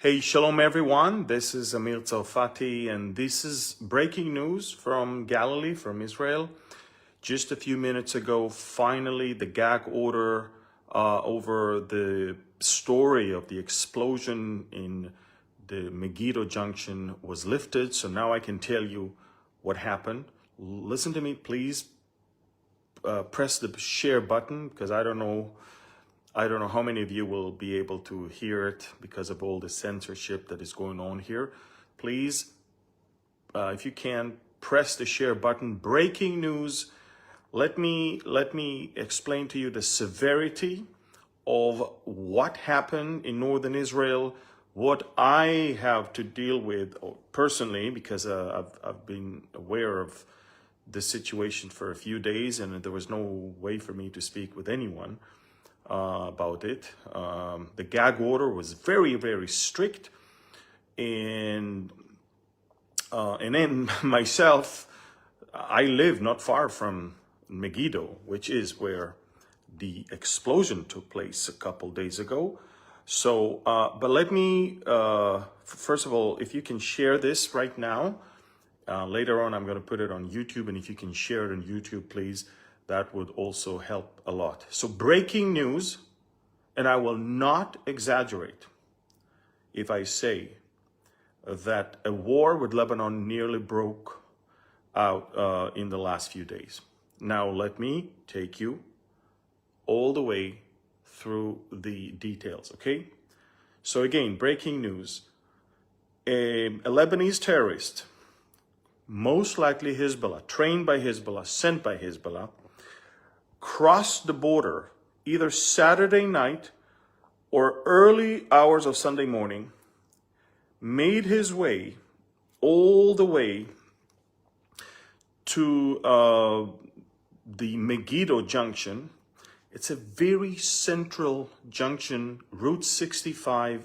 Hey, shalom everyone. This is Amir, and this is breaking news from Galilee, from Israel. Just a few minutes ago, finally, the gag order over the story of the explosion in the Megido junction was lifted. So now I can tell you what happened. Listen to me, please. Press the share button, because I don't know how many of you will be able to hear it because of all the censorship that is going on here. Please, if you can, press the share button. Breaking news. Let me explain to you the severity of what happened in northern Israel, what I have to deal with personally, because I've been aware of the situation for a few days, and there was no way for me to speak with anyone about it. The gag order was very, very strict, and then myself, I live not far from Megido, which is where the explosion took place a couple days ago. So, but let me, first of all, if you can share this right now, later on I'm going to put it on YouTube, and if you can share it on YouTube, please, that would also help a lot. So breaking news, and I will not exaggerate if I say that a war with Lebanon nearly broke out in the last few days. Now let me take you all the way through the details, okay? So again, breaking news. A Lebanese terrorist, most likely Hezbollah, trained by Hezbollah, sent by Hezbollah, crossed the border either Saturday night or early hours of Sunday morning, made his way all the way to the Megido junction. It's a very central junction, Route 65,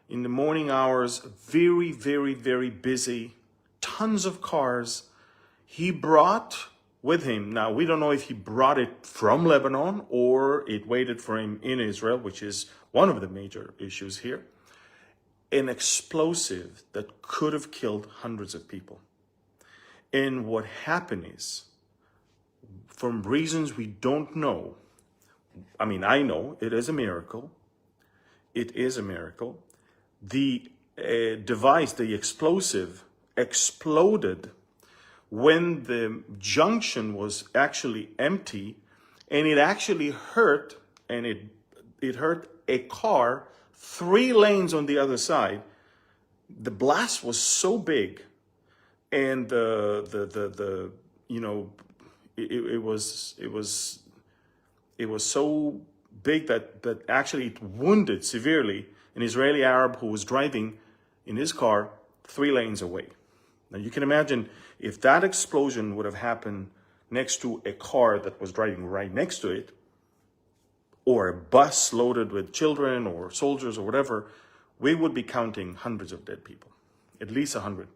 in the morning hours, very, very, very busy, tons of cars. He brought with him, now we don't know if he brought it from Lebanon or it waited for him in Israel, which is one of the major issues here, an explosive that could have killed hundreds of people. And what happened is, from reasons we don't know, I mean, I know it is a miracle. It is a miracle. The device, the explosive, exploded when the junction was actually empty, and it actually hurt, and it hurt a car 3 lanes on the other side. The blast was so big, and it was so big that actually it wounded severely an Israeli Arab who was driving in his car 3 lanes away. Now you can imagine if that explosion would have happened next to a car that was driving right next to it, or a bus loaded with children or soldiers or whatever, we would be counting hundreds of dead people, at least 100,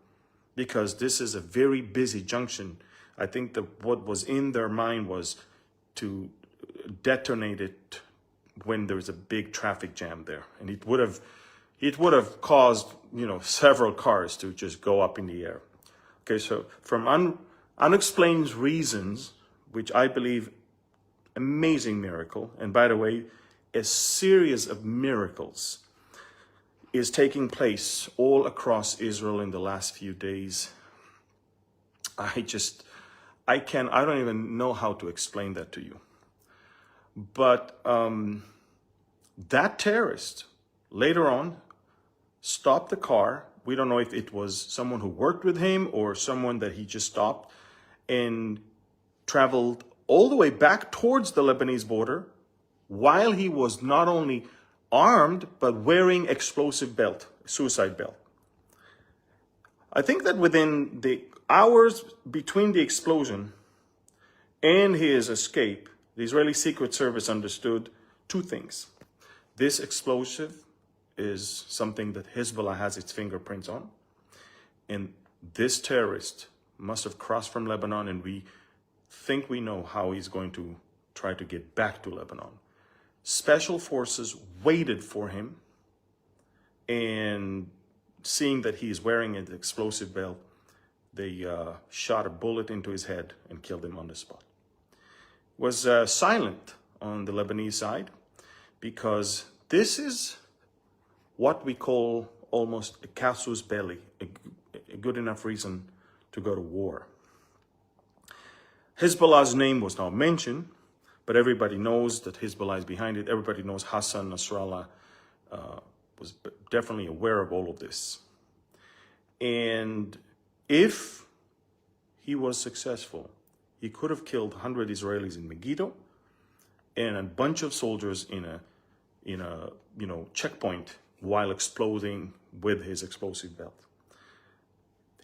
because this is a very busy junction. I think that what was in their mind was to detonate it when there's a big traffic jam there, and it would have caused, several cars to just go up in the air. Okay, so from unexplained reasons, which I believe amazing miracle, and by the way, a series of miracles is taking place all across Israel in the last few days. I don't even know how to explain that to you. But that terrorist later on stopped the car. We don't know if it was someone who worked with him or someone that he just stopped, and traveled all the way back towards the Lebanese border while he was not only armed, but wearing explosive belt, suicide belt. I think that within the hours between the explosion and his escape, the Israeli Secret Service understood 2 things. This explosive is something that Hezbollah has its fingerprints on, and this terrorist must have crossed from Lebanon, and we think we know how he's going to try to get back to Lebanon. Special forces waited for him and seeing that he is wearing an explosive belt, they shot a bullet into his head and killed him on the spot. Was silent on the Lebanese side, because this is what we call almost a casus belli, a good enough reason to go to war. Hezbollah's name was not mentioned, but everybody knows that Hezbollah is behind it. Everybody knows Hassan Nasrallah was definitely aware of all of this. And if he was successful, he could have killed 100 Israelis in Megido and a bunch of soldiers in a checkpoint while exploding with his explosive belt.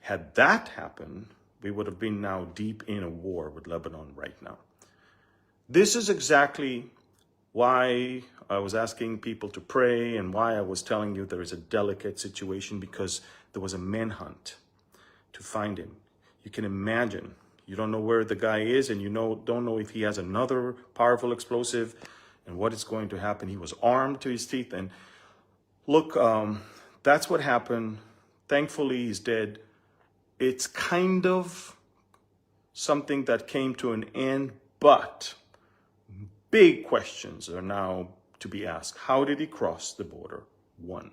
Had that happened, we would have been now deep in a war with Lebanon right now. This is exactly why I was asking people to pray and why I was telling you there is a delicate situation, because there was a manhunt to find him. You can imagine, you don't know where the guy is, and you don't know if he has another powerful explosive and what is going to happen. He was armed to his teeth, and look, that's what happened. Thankfully, he's dead. It's kind of something that came to an end, but big questions are now to be asked. How did he cross the border? 1.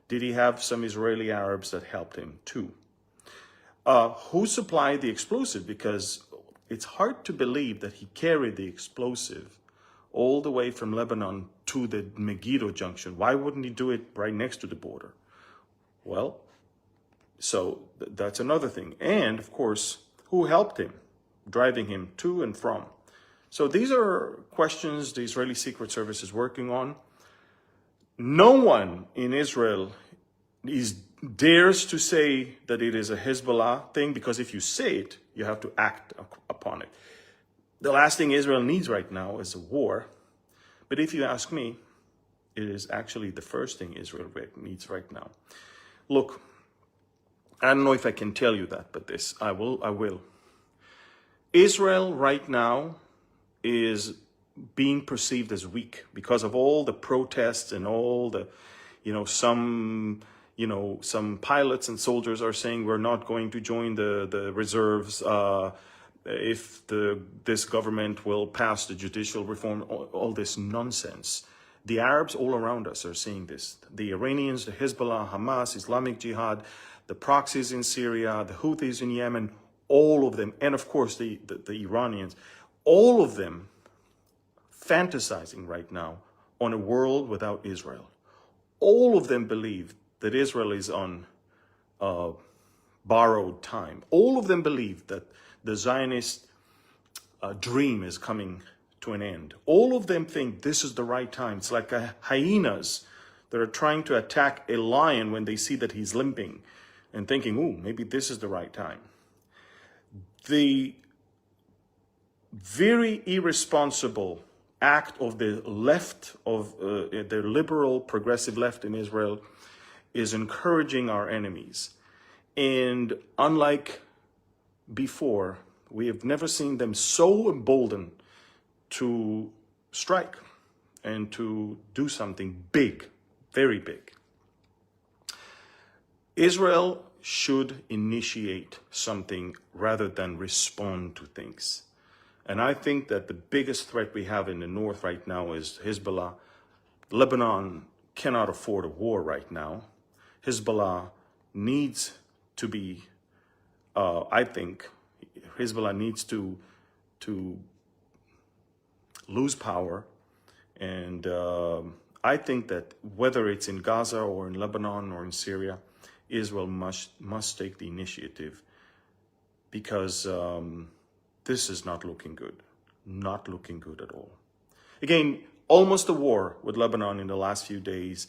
Did he have some Israeli Arabs that helped him? 2. Who supplied the explosive? Because it's hard to believe that he carried the explosive all the way from Lebanon to the Megido junction. Why wouldn't he do it right next to the border? Well, so that's another thing. And of course, who helped him, driving him to and from? So these are questions the Israeli Secret Service is working on. No one in Israel dares to say that it is a Hezbollah thing, because if you say it, you have to act upon it. The last thing Israel needs right now is a war. But if you ask me, it is actually the first thing Israel needs right now. Look, I don't know if I can tell you that, but this, I will. Israel right now is being perceived as weak because of all the protests and all the, some pilots and soldiers are saying we're not going to join the reserves if this government will pass the judicial reform, all this nonsense. The Arabs all around us are seeing this. The Iranians, the Hezbollah, Hamas, Islamic Jihad, the proxies in Syria, the Houthis in Yemen, all of them, and of course the Iranians, all of them fantasizing right now on a world without Israel. All of them believe that Israel is on borrowed time. All of them believe that the Zionist dream is coming to an end. All of them think this is the right time. It's like hyenas that are trying to attack a lion when they see that he's limping and thinking, ooh, maybe this is the right time. The very irresponsible act of the left, of the liberal progressive left in Israel, is encouraging our enemies. And unlike before, we have never seen them so emboldened to strike and to do something big, very big. Israel should initiate something rather than respond to things. And I think that the biggest threat we have in the north right now is Hezbollah. Lebanon cannot afford a war right now. Hezbollah needs to be, I think, Hezbollah needs to lose power. And I think that whether it's in Gaza or in Lebanon or in Syria, Israel must take the initiative, because this is not looking good. Not looking good at all. Again, almost a war with Lebanon in the last few days,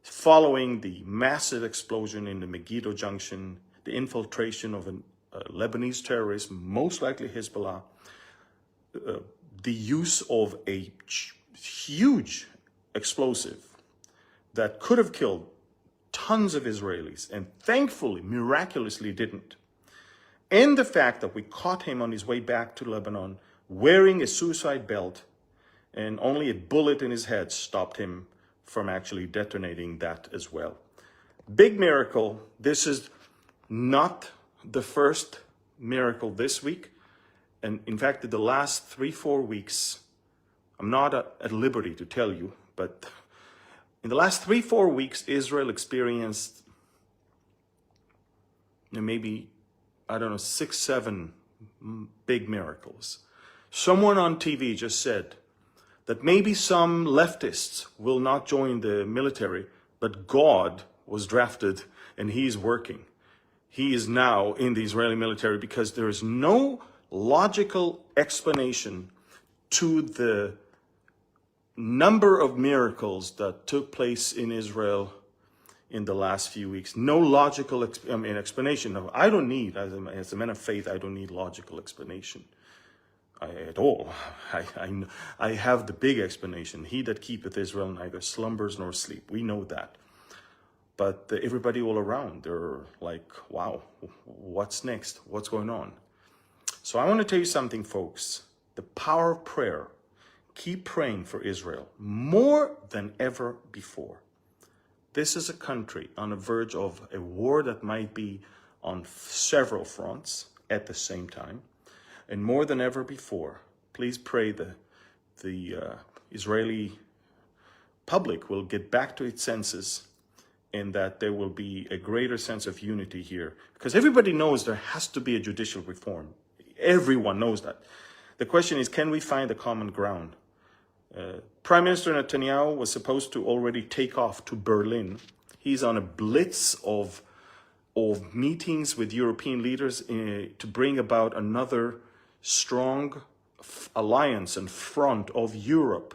following the massive explosion in the Megido junction, the infiltration of a Lebanese terrorist, most likely Hezbollah, the use of a huge explosive that could have killed tons of Israelis, and thankfully, miraculously didn't. And the fact that we caught him on his way back to Lebanon wearing a suicide belt, and only a bullet in his head stopped him from actually detonating that as well. Big miracle. This is not the first miracle this week. And in fact, in the last 3-4 weeks, I'm not at liberty to tell you, but in the last 3-4 weeks, Israel experienced maybe, 6-7 big miracles. Someone on TV just said that maybe some leftists will not join the military, but God was drafted and he's working. He is now in the Israeli military because there is no logical explanation to the number of miracles that took place in Israel in the last few weeks. No logical explanation. I don't need, as a man of faith, I don't need logical explanation at all. I have the big explanation. He that keepeth Israel neither slumbers nor sleep. We know that. But everybody all around, they're like, wow, what's next? What's going on? So I want to tell you something, folks. The power of prayer. Keep praying for Israel more than ever before. This is a country on the verge of a war that might be on several fronts at the same time. And more than ever before, please pray the Israeli public will get back to its senses and that there will be a greater sense of unity here. Because everybody knows there has to be a judicial reform. Everyone knows that. The question is, can we find a common ground? Prime Minister Netanyahu was supposed to already take off to Berlin. He's on a blitz of meetings with European leaders to bring about another strong alliance and front of Europe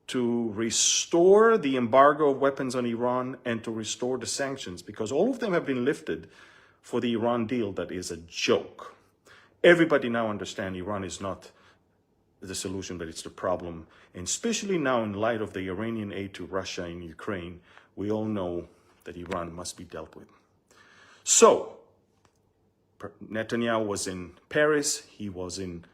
to restore the embargo of weapons on Iran and to restore the sanctions, because all of them have been lifted for the Iran deal that is a joke. Everybody now understands Iran is not the solution, but it's the problem. And especially now in light of the Iranian aid to Russia and Ukraine, we all know that Iran must be dealt with. So, Netanyahu was in Paris, he was in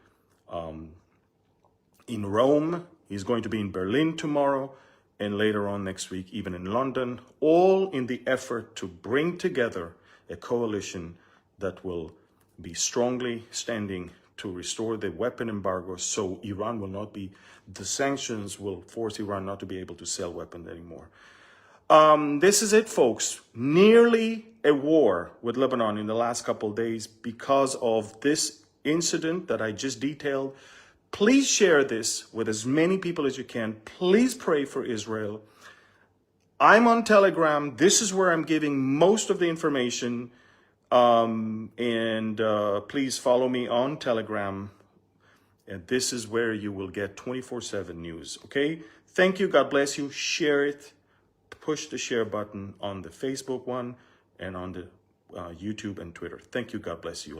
Rome, he's going to be in Berlin tomorrow, and later on next week, even in London, all in the effort to bring together a coalition that will be strongly standing to restore the weapon embargo so Iran will not be, the sanctions will force Iran not to be able to sell weapons anymore. This is it, folks. Nearly a war with Lebanon in the last couple of days because of this incident that I just detailed. Please share this with as many people as you can. Please pray for Israel. I'm on Telegram. This is where I'm giving most of the information. Please follow me on Telegram. And this is where you will get 24/7 news. Okay? Thank you. God bless you. Share it. Push the share button on the Facebook one and on the YouTube and Twitter. Thank you. God bless you.